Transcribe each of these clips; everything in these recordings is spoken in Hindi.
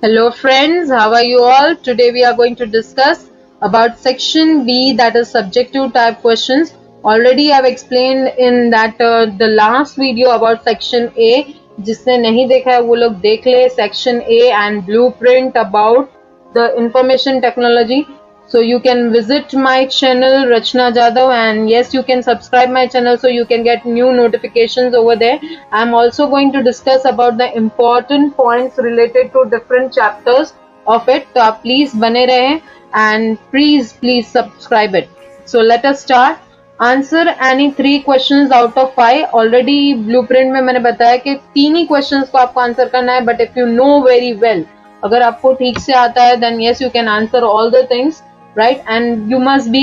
Hello friends, how are you all? Today we are going to discuss about section B, that is subjective type questions. Already I have explained in that the last video about section A. जिसने नहीं देखा है वो लोग देख ले section A and blueprint about the information technology. So you can visit my channel Rachna Jadhav, and yes, you can subscribe my channel so you can get new notifications over there. I'm also going to discuss about the important points related to different chapters of it. So please bane rahe and please subscribe it. So let us start. Answer any 3 questions out of 5. Already blueprint में मैंने बताया कि 3 ही questions को आपको आंसर करना है, but if you know very well, अगर आपको ठीक से आता है then yes you can answer all the things, right? And you must be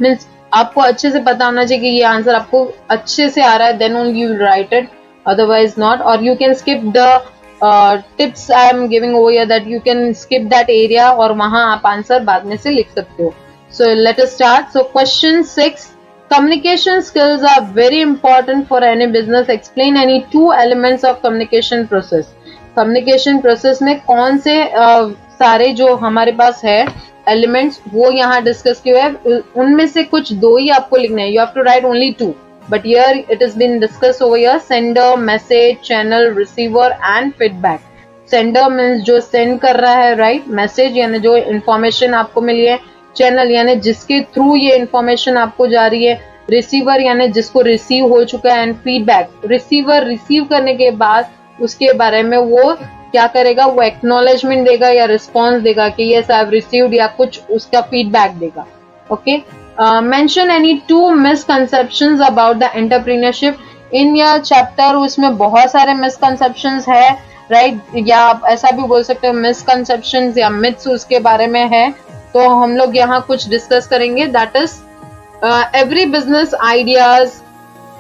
means आपको अच्छे से पता होना चाहिए कि ये आंसर आपको अच्छे से आ रहा है, then only you will write it, otherwise not. Or you can skip the tips I am giving over here, that you can skip that area और वहाँ आप आंसर बाद में से लिख सकते हो. So let us start. So question 6. Communication skills are very important for any business. Explain any 2 elements of communication process. Communication process में कौन से सारे जो हमारे पास है एलिमेंट्स वो यहाँ डिस्कस किए हैं, उनमें से कुछ 2 ही आपको लिखना है. You have to write only 2, but here it is been discussed over here. Sender, message, channel, receiver and feedback. Sender means जो सेंड कर रहा है, राइट? मैसेज यानी जो इन्फॉर्मेशन आपको मिली है. चैनल यानी जिसके थ्रू ये इन्फॉर्मेशन आपको जा रही है. रिसीवर यानी जिसको रिसीव हो चुका है. एंड फीडबैक, रिसीवर रिसीव करने के बाद उसके बारे में वो क्या करेगा, वो एक्नॉलेजमेंट देगा या रिस्पॉन्स देगा कि यस आई हैव रिसीव्ड, या कुछ उसका फीडबैक देगा. Okay. Mention any 2 misconceptions about the entrepreneurship. In your chapter उसमें बहुत सारे मिसकंसेप्शंस है, राइट? या आप ऐसा भी बोल सकते हो मिसकंसेप्शंस या मिथ्स उसके बारे में है. तो हम लोग यहाँ कुछ डिस्कस करेंगे. That is every business ideas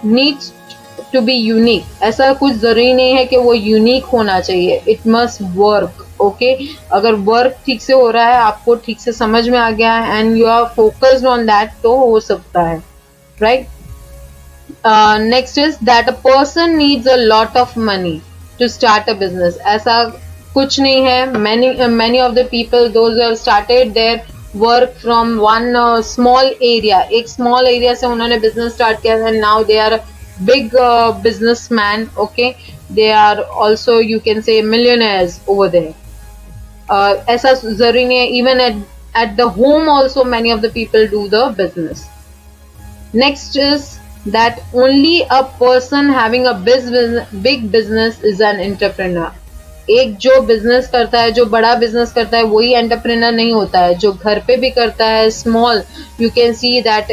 needs to be unique. ऐसा कुछ जरूरी नहीं है कि वो यूनिक होना चाहिए. It must work. ओके, अगर वर्क ठीक से हो रहा है, आपको ठीक से समझ में आ गया है and you are focused on that, तो हो सकता है, right? Next is that a person needs a lot of money to start a business. ऐसा कुछ नहीं है. many of the people those who have started their work from one small area, एक small area से उन्होंने business start किया है. now they are big businessman. Okay, they are also, you can say, millionaires over there. ऐसा जरूरी नहीं है. even at the home also many of the people do the business. Next is that only a person having a big business is an entrepreneur. एक जो बिजनेस करता है, जो बड़ा बिजनेस करता है, वही एंटरप्रेन्योर नहीं होता है. जो घर पे भी करता है small, you can see that,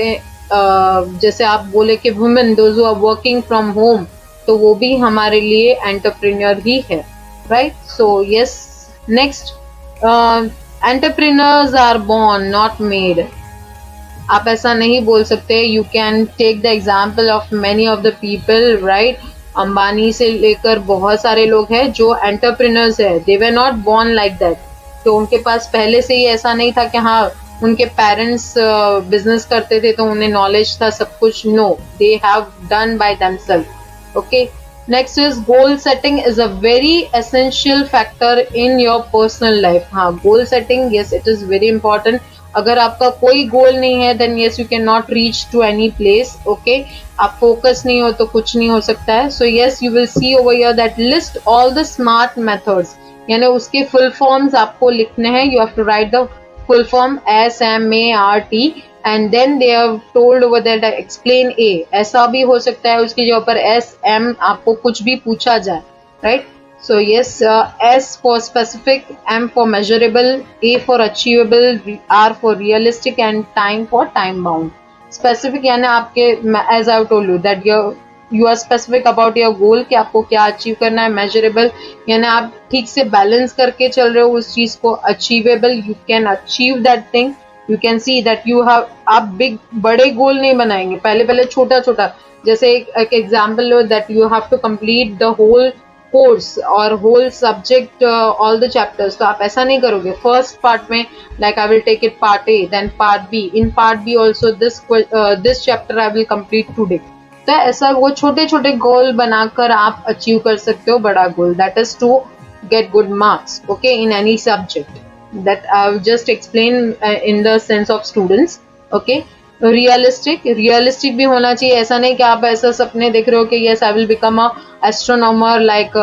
जैसे आप बोले कि women those who are working from home, तो वो भी हमारे लिए एंटरप्रेन्योर ही है, right? So yes. Next, entrepreneurs are born not made. आप ऐसा नहीं बोल सकते. You can take the example of many of the people, right? Ambani से लेकर बहुत सारे लोग हैं जो एंटरप्रेन्योर्स है. They were not born like that. तो उनके पास पहले से ही ऐसा नहीं था कि हाँ उनके पेरेंट्स बिजनेस करते थे तो उन्हें नॉलेज था सब कुछ. No, they have done by themselves. Okay. Next is goal setting is a very essential factor in your personal life. हाँ, goal setting, yes, it is very important. अगर आपका कोई गोल नहीं है then yes you can not reach to any place. Okay, आप फोकस नहीं हो तो कुछ नहीं हो सकता है. So yes, you will see over here that list all the smart methods, यानी उसके फुल फॉर्म्स आपको लिखने हैं. You have to write the full form SMART and then they have told over there that explain A. ऐसा भी हो सकता है उसकी जगह पर SM आपको कुछ भी पूछा जाए, right? So yes, S for specific, M for measurable, A for achievable, R for realistic and time for time bound. Specific यानी आपके, as I told you that you are specific about your goal कि आपको क्या अचीव करना है. measurable यानी आप ठीक से बैलेंस करके चल रहे हो उस चीज को. achievable, you can achieve that thing. you can see that you have, आप बड़े गोल नहीं बनाएंगे, पहले छोटा छोटा. जैसे एक एग्जाम्पल लो that you have to complete the whole course और whole subject, all the chapters. तो आप ऐसा नहीं करोगे. फर्स्ट पार्ट में like I will take it part A, then part B. In part B also this chapter I will complete today. तो ऐसा वो छोटे छोटे गोल बनाकर आप अचीव कर सकते हो बड़ा गोल. That is to get good marks, okay, in any subject. That I've just explained in the sense of students, okay. Realistic भी होना चाहिए. ऐसा नहीं कि आप ऐसा सपने देख रहे हो कि yes I will become a astronomer like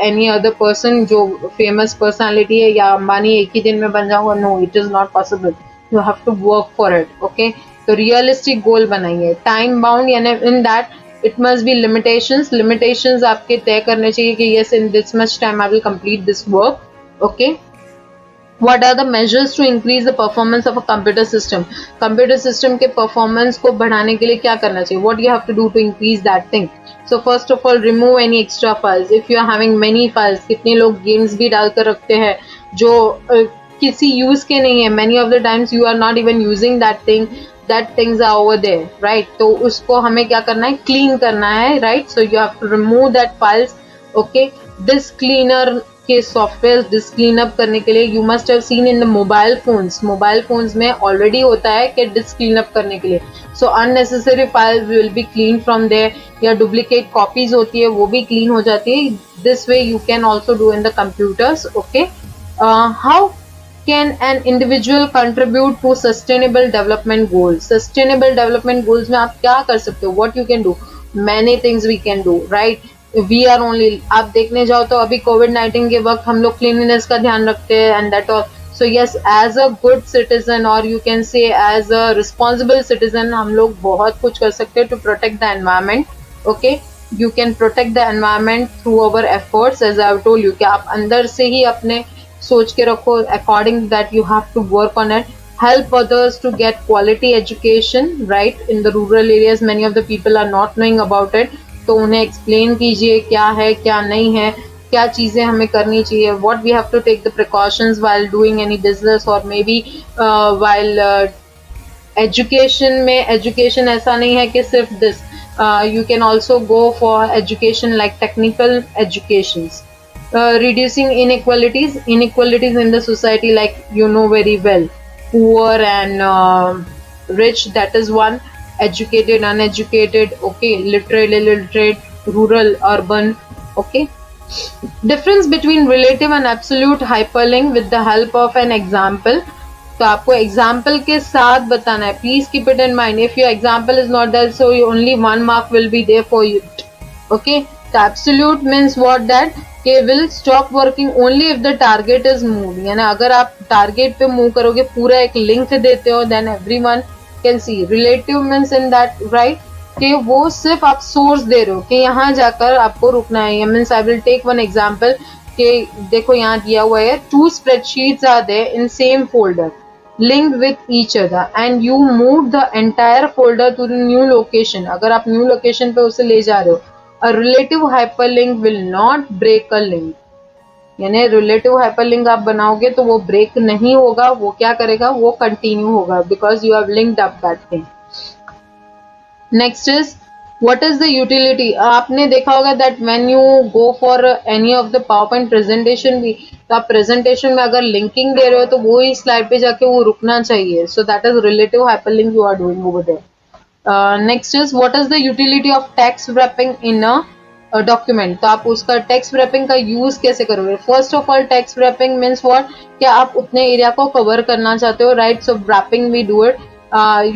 any other person जो फेमस पर्सनालिटी है, या अंबानी एक ही दिन में बन जाऊंगा. No, it is not possible. You have to work for it, okay. तो रियलिस्टिक गोल बनाइए. टाइम बाउंड, यानी in that it must be limitations आपके तय करने चाहिए कि yes in this much time I will complete this work, okay. What are the measures to increase the performance of a computer system? Computer system के performance को बढ़ाने के लिए क्या करना चाहिए? What you have to do to increase that thing? So first of all, remove any extra files. If you are having many files, कितने लोग games भी डालकर रखते हैं जो किसी use के नहीं है. Many of the times you are not even using that thing. That things are over there, right? तो उसको हमें क्या करना है? Clean करना है, right? So you have to remove that files, okay? Disk cleaner के सॉफ्टवेयर डिस्क क्लीन अप करने के लिए you must have seen in the mobile phones में ऑलरेडी होता है कि डिस्क क्लीन अप करने के लिए. So unnecessary files will be clean from there, या डुप्लीकेट कॉपीज होती है वो भी क्लीन हो जाती है. This way you can also do in the computers, okay. How can an individual contribute to sustainable development goals? Sustainable development goals में आप क्या कर सकते हो? What you can do? Many things we can do, right. We are only, आप देखने जाओ तो अभी कोविड-19 के वक्त हम लोग क्लीनलीनेस का ध्यान रखते हैं and that all. So yes, as a good citizen और you can say as a responsible citizen हम लोग बहुत कुछ कर सकते हैं to protect the environment, okay. You can protect the environment through our efforts, as I told you कि आप अंदर से ही अपने सोच के रखो according that you have to work on it. Help others to get quality education, right? In the rural areas, many of the people are not knowing about it. तो उन्हें एक्सप्लेन कीजिए क्या है क्या नहीं है, क्या चीज़ें हमें करनी चाहिए. What we have to take the precautions while doing any business और मे बी व्हाइल एजुकेशन में. एजुकेशन ऐसा नहीं है कि सिर्फ दिस, you can also go for education like technical educations. Reducing inequalities in the society, like you know very well, poor and rich, that is one. Educated, uneducated, okay. Literate, illiterate, rural, urban, okay. Difference between relative and absolute hyperlink with the help of an example. तो आपको एग्जाम्पल के साथ बताना है. Please keep it in mind. If your example is not that, so only 1 mark will be there for you, okay. तो एब्सोल्यूट मीन्स व्हाट दैट के will stop working only if the target is move. यानी अगर आप टारगेट पे मूव करोगे, पूरा एक लिंक देते हो, then everyone can see. Relative means in that, right, कि वो सिर्फ आप सोर्स दे रहे हो कि यहाँ जाकर आपको रुकना है. Means I will take one example कि देखो यहाँ दिया हुआ है 2 spreadsheets are there in same folder linked with each other and you move the entire folder to the new location. अगर आप न्यू लोकेशन पे उसे ले जा रहे हो, a relative hyperlink will not break a link. यानी रिलेटिव हाइपरलिंक आप बनाओगे तो वो ब्रेक नहीं होगा, वो क्या करेगा, वो कंटिन्यू होगा, because you have linked up that thing. Next is what is the utility. आपने देखा होगा that when you go for any of the power point presentation भी, तो आप प्रेजेंटेशन में अगर लिंकिंग दे रहे हो तो वो ही स्लाइड पे जाके वो रुकना चाहिए. So that is relative hyperlink you are doing over there. Next is what is the utility of text wrapping in a document. तो आप उसका टेक्स्ट रैपिंग का यूज कैसे करोगे? First of all, text wrapping means what, क्या आप उतने एरिया को कवर करना चाहते हो, right. So wrapping we do it.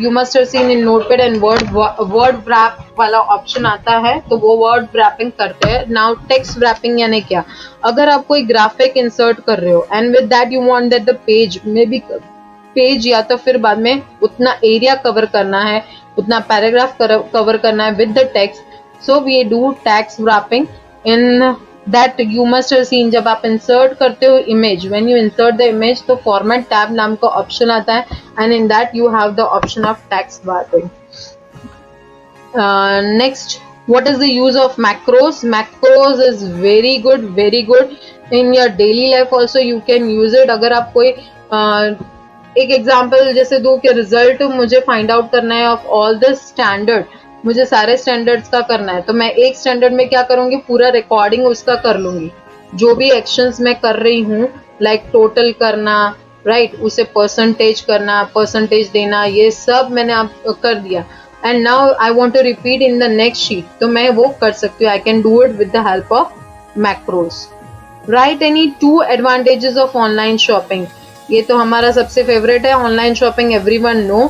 You must have seen in notepad and word wrap वाला ऑप्शन आता है, तो वो वर्ड रैपिंग करते हैं. नाउ टेक्स्ट रैपिंग यानी क्या, अगर आप कोई ग्राफिक इंसर्ट कर रहे हो and with that you want that the page may be page या तो फिर बाद में उतना एरिया कवर करना है, उतना पैराग्राफ कवर करना है with the text. So we do text wrapping. In that you must have seen, जब आप इंसर्ट करते हो image, when you insert the image तो फॉर्मेट टैब नाम का ऑप्शन आता है and in that you have the option of text wrapping. Next, what is the use of macros? Macros is very good in your daily life also you can use it. अगर आप कोई एक एग्जांपल जैसे दो कि रिजल्ट मुझे फाइंड आउट करना है ऑफ ऑल द स्टैंडर्ड, मुझे सारे स्टैंडर्ड्स का करना है, तो मैं एक स्टैंडर्ड में क्या करूंगी, पूरा रिकॉर्डिंग उसका कर लूंगी. जो भी एक्शंस मैं कर रही हूँ, लाइक टोटल करना, राइट, उसे परसेंटेज करना, परसेंटेज देना, ये सब मैंने आप कर दिया. And now I want to repeat in the next sheet, तो मैं वो कर सकती हूँ. I can do it with the help of macros. Write any 2 advantages of online shopping. ये तो हमारा सबसे फेवरेट है, online shopping everyone know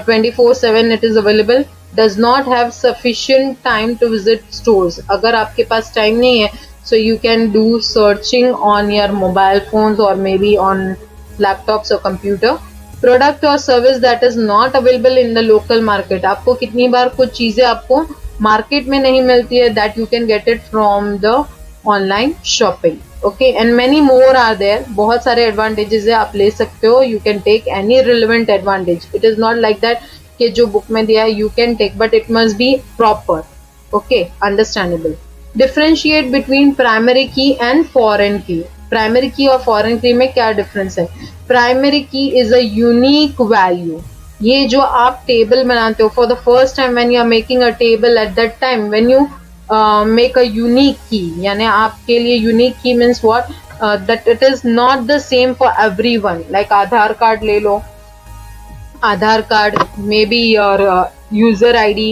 24/7 it is available, does not have sufficient time to visit stores. अगर आपके पास टाइम नहीं है so you can do searching on your mobile phones or maybe on laptops or computer. Product or service that is not available in the local market, आपको कितनी बार कुछ चीजें आपको मार्केट में नहीं मिलती है, that you can get it from the online shopping. Okay, and many more are there. बहुत सारे advantages है, आप ले सकते हो, you can take any relevant advantage. It is not like that कि जो बुक में दिया है you can take, but it must be proper. Okay, understandable. Differentiate between primary key and foreign key. Primary key और foreign key में क्या difference है? Primary key is a unique value. ये जो आप टेबल बनाते हो for the first time when you are making a table, at that time when you make a unique key, यानी आपके लिए unique key means what? That it is not the same for everyone. Like Aadhaar card ले लो, Aadhaar card may be your user ID,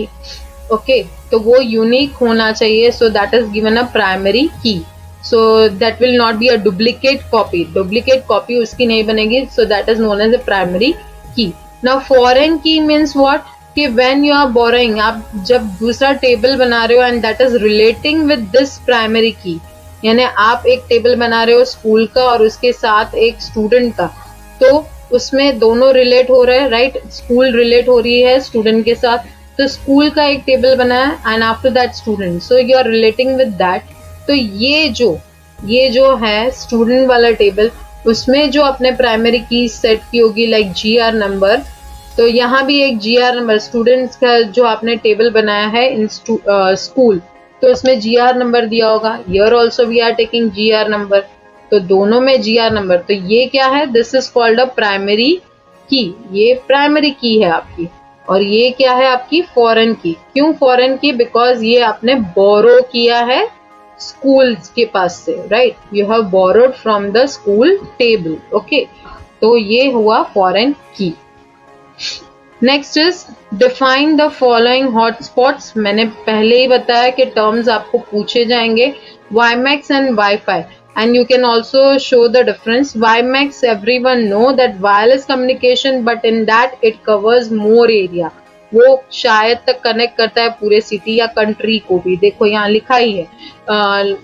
okay, तो वो यूनिक होना चाहिए, so that is given a primary key, so that will not be a duplicate copy, duplicate copy उसकी नहीं बनेगी, so that is known as a primary key. Now foreign key means what, कि व्हेन यू आर बोरोइंग, आप जब दूसरा टेबल बना रहे हो and that is relating with this primary की, यानी आप एक टेबल बना रहे हो स्कूल का और उसके साथ एक स्टूडेंट का, तो उसमें दोनों रिलेट हो रहे हैं, राइट, स्कूल रिलेट हो रही है स्टूडेंट के साथ, तो स्कूल का एक टेबल बना है and after that student, so you are relating with that. तो ये जो है स्टूडेंट वाला टेबल, उसमें जो अपने प्राइमरी की सेट की होगी लाइक GR नंबर, तो यहाँ भी एक GR नंबर स्टूडेंट्स का जो आपने टेबल बनाया है इन स्कूल, तो उसमें GR नंबर दिया होगा, here also we are taking GR number, तो दोनों में GR नंबर, तो ये क्या है, this is called a primary key, ये प्राइमरी की है आपकी। और ये क्या है आपकी फॉरेन की। क्यों फॉरेन की? बिकॉज ये आपने बोरो किया है स्कूल के पास से, right, you have borrowed from the school table, okay, तो ये हुआ फॉरेन की। Next is define the following hotspots. मैंने पहले ही बताया कि टर्म्स आपको पूछे जाएंगे, WiMAX and Wi-Fi, and you can also show the difference. WiMAX, everyone know that wireless communication, but in that it covers more area. वो शायद तक कनेक्ट करता है पूरे सिटी या कंट्री को भी, देखो यहाँ लिखा ही है।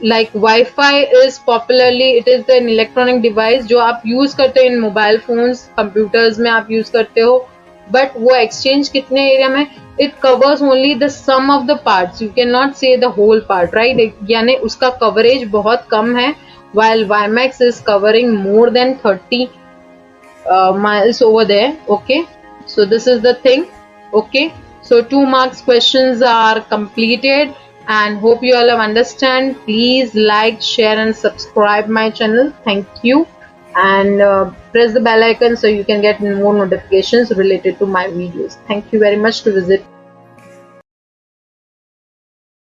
Like wifi is popularly, it is an electronic device जो आप यूज करते हो इन मोबाइल फोन्स, कंप्यूटर्स में आप यूज करते हो, बट वो एक्सचेंज कितने एरिया में, it covers only the sum of the parts, you can not say the whole part, right, यानी उसका कवरेज बहुत कम है, while WiMAX is covering more than 30 miles over there. Okay, so this is the thing. Okay, so 2 marks questions are completed and hope you all have understand. Please like, share and subscribe my channel. Thank you, and press the bell icon so you can get more notifications related to my videos. Thank you very much to visit